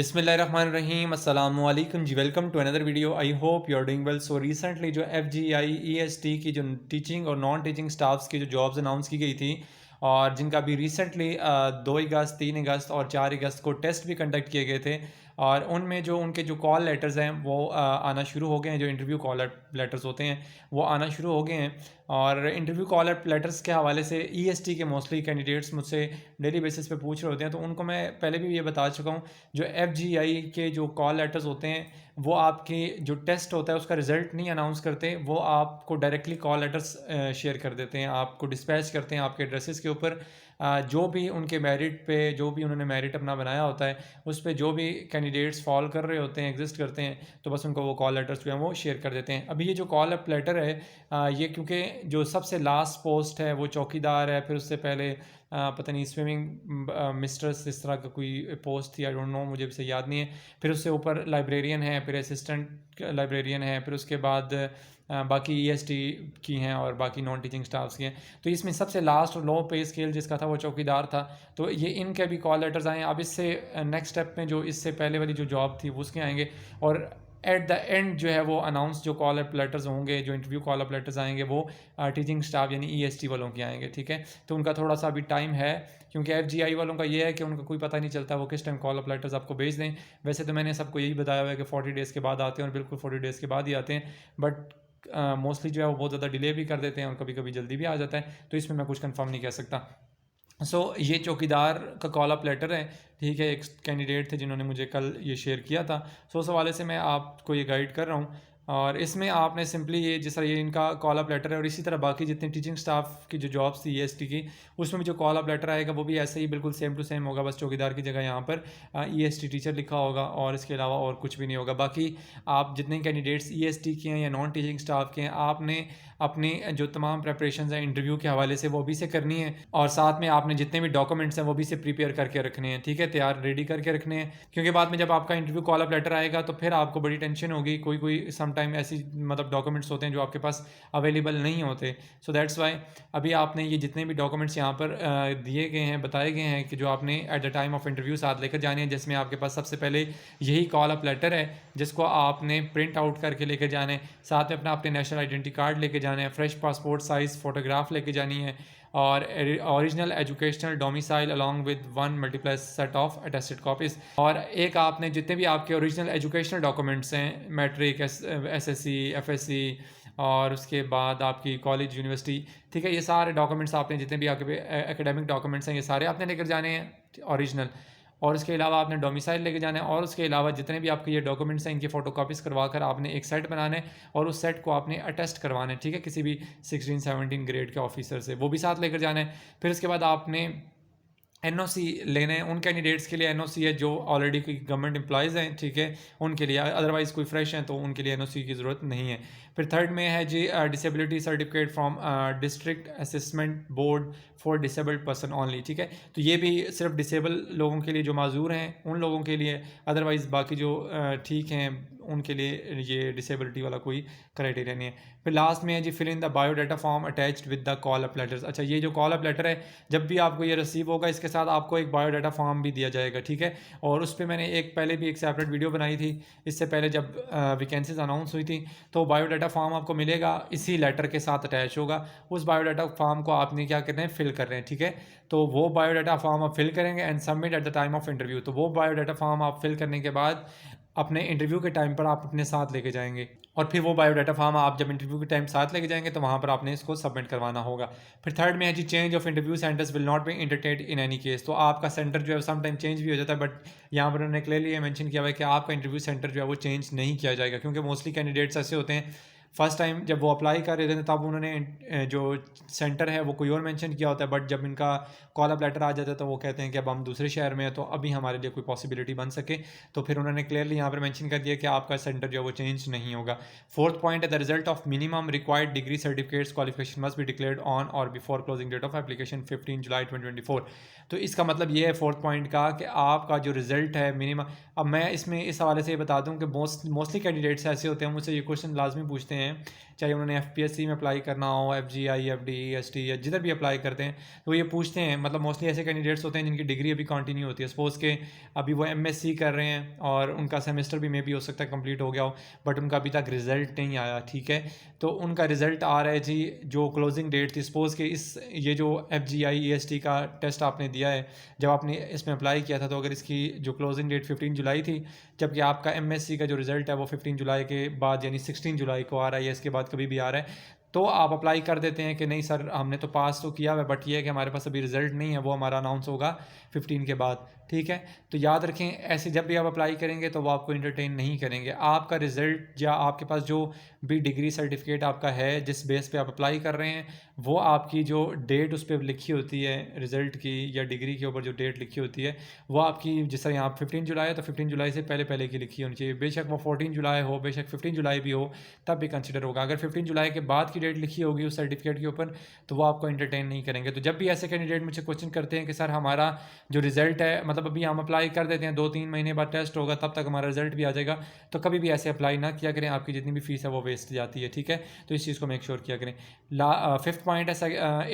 बिस्मिल्लाहिर्रहमानिर्रहीम अस्सलामु अलैकुम जी। Welcome to another video. I hope you are doing well. So recently जो FGI EST की जो टीचिंग और नॉन टीचिंग स्टाफ्स की जो जॉब्स अनाउंस की गई थी और जिनका अभी रिसेंटली 2 अगस्त 3 अगस्त और 4 अगस्त को टेस्ट भी कंडक्ट किए गए थे और उनमें जो उनके जो कॉल लेटर्स हैं वो आना शुरू हो गए हैं। जो इंटरव्यू कॉल लेटर्स होते हैं वो आना शुरू हो गए हैं और इंटरव्यू कॉल लेटर्स के हवाले से EST के मोस्टली कैंडिडेट्स मुझसे डेली बेसिस पे पूछ रहे होते हैं, तो उनको मैं पहले भी ये बता चुका हूँ। जो FGI के जो कॉल लेटर्स होते हैं वो आपके जो टेस्ट होता है उसका रिज़ल्ट नहीं अनाउंस करते, वो आपको डायरेक्टली कॉल लेटर्स शेयर कर देते हैं, आपको डिस्पैच करते हैं आपके एड्रेसेस के ऊपर। जो भी उनके मेरिट पे जो भी उन्होंने मेरिट अपना बनाया होता है उस पर जो भी कैंडिडेट्स फॉल कर रहे होते हैं, एग्जिस्ट करते हैं, तो बस उनको वो कॉल लेटर्स जो हैं वो शेयर कर देते हैं। अभी ये जो कॉल अप लेटर है ये क्योंकि जो सबसे लास्ट पोस्ट है वो चौकीदार है, फिर उससे पहले पता नहीं स्विमिंग मिस्ट्रेस इस तरह का कोई पोस्ट थी, आई डोंट नो, मुझे से याद नहीं है। फिर उससे ऊपर लाइब्रेरियन है, फिर असिस्टेंट लाइब्रेरियन है, फिर उसके बाद बाकी EST की हैं और बाकी नॉन टीचिंग स्टाफ्स की हैं। तो इसमें सबसे लास्ट और लो पे स्केल जिसका था वो चौकीदार था। तो ये इनके भी कॉल लेटर्स आए हैं। अब इससे नेक्स्ट स्टेप में जो इससे पहले वाली जो जॉब थी वो उसके आएंगे और एट द एंड जो है वो अनाउंस जो कॉल अप लेटर्स होंगे, जो इंटरव्यू कॉल अप लेटर्स आएंगे वो टीचिंग स्टाफ यानी EST वालों के आएंगे, ठीक है। तो उनका थोड़ा सा अभी टाइम है क्योंकि FGI वालों का ये है कि उनका कोई पता नहीं चलता वो किस टाइम कॉल अप लेटर्स आपको भेज दें। वैसे तो मैंने सबको यही बताया हुआ है कि 40 डेज़ के बाद आते हैं और बिल्कुल 40 डेज़ के बाद ही आते हैं, बट मोस्टली जो है वो बहुत ज़्यादा डिले भी कर देते हैं और कभी कभी जल्दी भी आ जाता है, तो इसमें मैं कुछ कंफर्म नहीं कह सकता। ये चौकीदार का कॉल अप लेटर है, ठीक है। एक कैंडिडेट थे जिन्होंने मुझे कल ये शेयर किया था, उस हवाले से मैं आपको ये गाइड कर रहा हूँ। और इसमें आपने सिंपली ये जिस तरह ये इनका कॉल अप लेटर है और इसी तरह बाकी जितनी टीचिंग स्टाफ की जो जॉब्स थी EST की, उसमें भी जो कॉल अप लेटर आएगा वो भी ऐसे ही बिल्कुल सेम टू सेम होगा, बस चौकीदार की जगह यहाँ पर EST टीचर लिखा होगा और इसके अलावा और कुछ भी नहीं होगा। बाकी आप जितने कैंडिडेट्स EST के हैं या नॉन टीचिंग स्टाफ के हैं, आपने अपनी जो तमाम प्रेपरेशन हैं इंटरव्यू के हवाले से वो भी से करनी है और साथ में आपने जितने भी डॉक्यूमेंट्स हैं वो भी से प्रिपेयर करके रखने हैं, ठीक है, तैयार रेडी करके रखने हैं। क्योंकि बाद में जब आपका इंटरव्यू कॉल अप लेटर आएगा तो फिर आपको बड़ी टेंशन होगी, कोई कोई सम टाइम ऐसी मतलब डॉक्यूमेंट्स होते हैं जो आपके पास अवेलेबल नहीं होते। सो दैट्स वाई अभी आपने ये जितने भी डॉक्यूमेंट्स यहाँ पर दिए गए हैं, बताए गए हैं कि जो आपने at the time of interview साथ लेकर जाने हैं, जिसमें आपके पास सबसे पहले यही कॉल अप लेटर है जिसको आपने प्रिंट आउट करके लेकर जाना है, साथ में अपने नेशनल आइडेंटिटी कार्ड लेके जाना है, फ्रेश पासपोर्ट साइज़ फ़ोटोग्राफ लेके जानी है और original educational domicile along with 1 multiply set of attested copies. और एक आपने जितने भी आपके ओरिजिनल एजुकेशनल डॉक्यूमेंट्स हैं, मैट्रिक, SSC, FSC और उसके बाद आपकी कॉलेज यूनिवर्सिटी, ठीक है, ये सारे डॉक्यूमेंट्स आपने जितने भी आपके एकेडमिक डॉक्यूमेंट्स हैं ये सारे आपने लेकर जाने हैं ओरिजिनल। और उसके अलावा आपने डोमिसाइल लेके जाना है और उसके अलावा जितने भी आपके ये डॉक्यूमेंट्स हैं इनकी फ़ोटोकॉपीज़ करवा कर आपने एक सेट बनाना है और उस सेट को आपने अटेस्ट करवाना है, ठीक है, किसी भी 16-17 ग्रेड के ऑफिसर से, वो भी साथ लेकर जाना है। फिर उसके बाद आपने NOC लेने हैं। उन कैंडिडेट्स के लिए NOC है जो ऑलरेडी कोई गवर्नमेंट एम्प्लॉयज़ हैं, ठीक है, उनके लिए। अदरवाइज़ कोई फ्रेश हैं तो उनके लिए NOC की ज़रूरत नहीं है। फिर थर्ड में है जी disability certificate from district assessment board for disabled person only, ठीक है। तो ये भी सिर्फ डिसेबल लोगों के लिए, जो माजूर हैं उन लोगों के लिए, अदरवाइज़ बाकी जो ठीक हैं उनके लिए ये डिसेबिलिटी वाला कोई क्राइटेरिया नहीं है। फिर लास्ट में है जी fill in the biodata form attached with the call up letters. अच्छा, ये जो कॉल अप लेटर है जब भी आपको ये रिसीव होगा इसके साथ आपको एक बायोडाटा फॉर्म भी दिया जाएगा, ठीक है। और उस पर मैंने पहले भी एक सेपरेट वीडियो बनाई थी, इससे पहले जब वैकेंसीज अनाउंस हुई थी, तो बायोडाटा फॉर्म आपको मिलेगा, इसी लेटर के साथ अटैच होगा। उस बायोडाटा फॉर्म को आपने क्या करना है, फिल कर रहे हैं, ठीक है। तो वो बायोडाटा फॉर्म आप फिल करेंगे and submit at the time of interview. तो वो बायोडाटा फॉर्म आप फिल करने के बाद अपने इंटरव्यू के टाइम पर आप अपने साथ लेके जाएंगे और फिर वो बायोडाटा फॉर्म आप जब इंटरव्यू के टाइम साथ लेके जाएंगे तो वहाँ पर आपने इसको सबमिट करवाना होगा। फिर थर्ड में है जी change of interview centres will not be entertained in any case. तो आपका सेंटर जो है सम टाइम चेंज भी हो जाता है, बट यहाँ पर उन्होंने क्लियरली ये मेंशन किया हुआ है कि आपका इंटरव्यू सेंटर जो है वो चेंज नहीं किया जाएगा, क्योंकि मोस्टली कैंडिडेट्स ऐसे होते हैं फर्स्ट टाइम जब वो अप्लाई कर रहे थे तब उन्होंने जो सेंटर है वो कोई और मेंशन किया होता है, बट जब इनका कॉल अप लेटर आ जाता है तो वो कहते हैं कि अब हम दूसरे शहर में हैं तो अभी हमारे लिए कोई पॉसिबिलिटी बन सके, तो फिर उन्होंने क्लियरली यहाँ पर मेंशन कर दिया कि आपका सेंटर जो है वो चेंज नहीं होगा। फोर्थ पॉइंट है the result of minimum required degree certificates qualification must be declared on or before closing date of application 15 July 2024। तो इसका मतलब ये है फोर्थ पॉइंट का कि आपका जो रिजल्ट है मिनिमम। अब मैं इसमें इस हवाले से ये बता दूं कि मोस्टली कैंडिडेट्स ऐसे होते हैं, मुझसे ये क्वेश्चन लाजमी पूछते हैं, चाहे उन्होंने एफपीएससी में अप्लाई करना हो, एफजीआई, एफडी, ईएसटी या जिधर भी अप्लाई करते हैं, तो ये पूछते हैं, मतलब मोस्टली ऐसे कैंडिडेट्स होते हैं जिनकी डिग्री अभी कंटिन्यू होती है। सपोज़ के अभी वो एमएससी कर रहे हैं और उनका सेमेस्टर भी मे बी हो सकता है कंप्लीट हो गया हो, बट उनका अभी तक रिजल्ट नहीं आया, ठीक है। तो उनका रिजल्ट आ रहा है जी, जो क्लोजिंग डेट थी, सपोज़ के ये जो एफजीआई ईएसटी का टेस्ट आपने दिया है, जब आपने इसमें अप्लाई किया था, तो अगर इसकी जो क्लोजिंग डेट 15 जुलाई थी, जबकि आपका एमएससी का जो रिज़ल्ट है वो 15 जुलाई के बाद यानी 16 जुलाई को आ रहा है या इसके बाद कभी भी आ रहा है, तो आप अप्लाई कर देते हैं कि नहीं सर हमने तो पास तो किया हुआ है, बट ये है कि हमारे पास अभी रिज़ल्ट नहीं है, वो हमारा अनाउंस होगा 15 के बाद, ठीक है। तो याद रखें, ऐसे जब भी आप अप्लाई करेंगे तो वो आपको इंटरटेन नहीं करेंगे। आपका रिज़ल्ट या आपके पास जो भी डिग्री सर्टिफिकेट आपका है, जिस बेस पे आप अप्लाई कर रहे हैं, वो आपकी जो डेट उस पर लिखी होती है रिज़ल्ट की, या डिग्री के ऊपर जो डेट लिखी होती है, वो आपकी, जिस तरह यहाँ 15 जुलाई है तो 15 जुलाई से पहले पहले की लिखी होनी चाहिए। बेशक वो 14 जुलाई हो, बेशक 15 जुलाई भी हो, तब भी कंसिडर होगा। अगर 15 जुलाई के बाद की डेट लिखी होगी उस सर्टिफिकेट के ऊपर, तो वो आपको इंटरटेन नहीं करेंगे। तो जब भी ऐसे कैंडिडेट मुझसे क्वेश्चन करते हैं कि सर हमारा जो रिज़ल्ट है, मतलब अभी हम अप्लाई कर देते हैं, 2-3 महीने बाद टेस्ट होगा, तब तक हमारा रिजल्ट भी आ जाएगा, तो कभी भी ऐसे अप्लाई ना किया करें, आपकी जितनी भी फीस है वो वेस्ट जाती है, ठीक है। तो इस चीज़ को मेक श्योर किया करें। फिफ्थ पॉइंट है,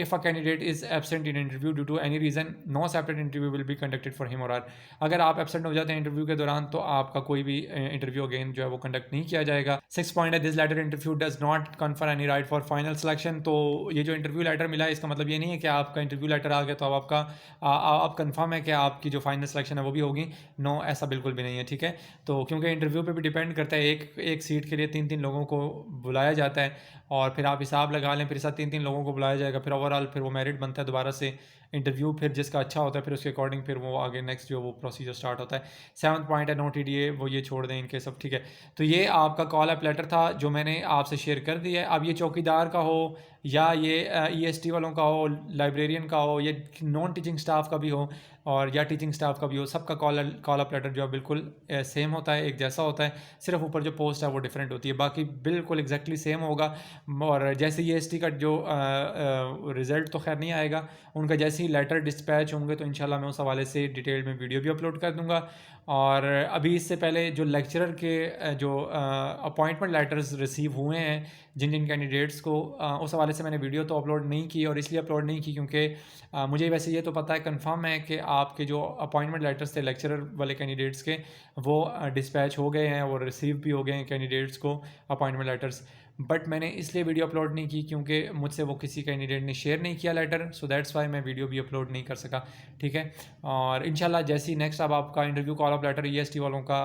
if a candidate is absent in interview due to any reason, no separate interview will be conducted for him और हर। अगर आप एबसेंट हो जाते हैं इंटरव्यू के दौरान, तो आपका कोई भी इंटरव्यू अगेन जो है वो कंडक्ट नहीं किया जाएगा। सिक्स पॉइंट है, this letter interview does not confer any right for final selection. तो ये जो इंटरव्यू लेटर मिला है, इसका मतलब ये नहीं है कि आपका इंटरव्यू लेटर आ गया तो अब आपका आप कंफर्म है कि आपकी जो फाइनल सिलेक्शन है वो भी होगी। नो, ऐसा बिल्कुल भी नहीं है, ठीक है। तो क्योंकि इंटरव्यू पे भी डिपेंड करता है, एक एक सीट के लिए 3-3 लोगों को बुलाया जाता है, और फिर आप हिसाब लगा लें, फिर साथ 3-3 लोगों को बुलाया जाएगा, फिर ओवरऑल फिर वो मेरिट बनता है दोबारा से इंटरव्यू, फिर जिसका अच्छा होता है फिर उसके अकॉर्डिंग फिर वो आगे नेक्स्ट जो वो प्रोसीजर स्टार्ट होता है। सेवन्थ पॉइंट है, नो टीडीए, वो ये छोड़ दें इनके सब, ठीक है। तो ये आपका कॉल अप लेटर था जो मैंने आपसे शेयर कर दिया है। अब ये चौकीदार का हो, या ये ईएसटी वालों का हो, लाइब्रेरियन का हो, या नॉन टीचिंग स्टाफ का भी हो, और या टीचिंग स्टाफ का भी हो, सबका कॉल अप लेटर जो है बिल्कुल सेम होता है, एक जैसा होता है। सिर्फ ऊपर जो पोस्ट है वो डिफरेंट होती है, बाकी बिल्कुल एग्जैक्टली सेम होगा। और जैसे ईएसटी का जो रिज़ल्ट तो खैर नहीं आएगा, उनका जैसे ही लेटर डिस्पैच होंगे तो इंशाल्लाह मैं उस हवाले से डिटेल में वीडियो भी अपलोड कर दूंगा। और अभी इससे पहले जो लेक्चरर के जो अपॉइंटमेंट लेटर्स रिसीव हुए हैं जिन जिन कैंडिडेट्स को, उस हवाले से मैंने वीडियो तो अपलोड नहीं की, और इसलिए अपलोड नहीं की क्योंकि मुझे वैसे ये तो पता है, कंफर्म है कि आपके जो अपॉइंटमेंट लेटर्स थे लेक्चरर वाले कैंडिडेट्स के, वो डिस्पैच हो गए हैं, वो रिसीव भी हो गए हैं कैंडिडेट्स को अपॉइंटमेंट लेटर्स। बट मैंने इसलिए वीडियो अपलोड नहीं की क्योंकि मुझसे वो किसी कैंडिडेट ने शेयर नहीं किया लेटर, सो दैट्स वाई मैं वीडियो भी अपलोड नहीं कर सका, ठीक है। और इंशाल्लाह जैसे ही नेक्स्ट अब आपका interview call up later EST वालों का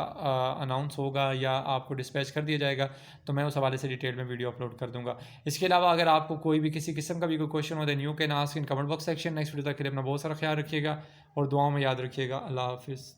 अनाउंस होगा या आपको डिस्पैच कर दिया जाएगा, तो मैं उस हवाले से डिटेल में वीडियो अपलोड कर दूंगा। इसके अलावा अगर आपको कोई भी किसी किस्म का भी कोई क्वेश्चन हो, then you can ask in comment box section. Next video तक के लिए अपना बहुत सारा ख्याल रखिएगा और दुआओं में याद रखिएगा। अल्लाह हाफिज़।